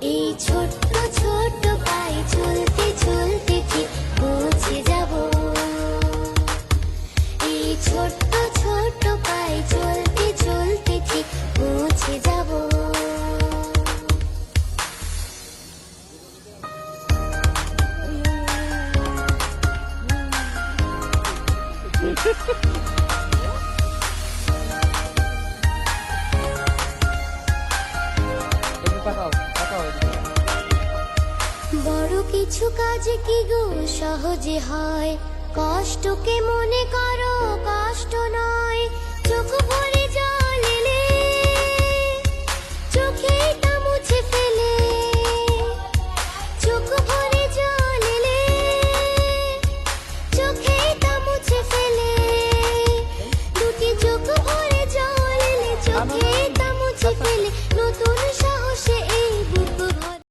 এই ছোট্ট ছোট্ট পায়ে চলতে চলতে ঠিক পৌঁছে যাব। এই ছোট্ট ছোট্ট পায়ে চলতে চলতে ঠিক পৌঁছে যাব। বড় কিছু কাজ কি গো সহজে হয়, কষ্টকে মনে করো কষ্ট নয়। চোখ ভরে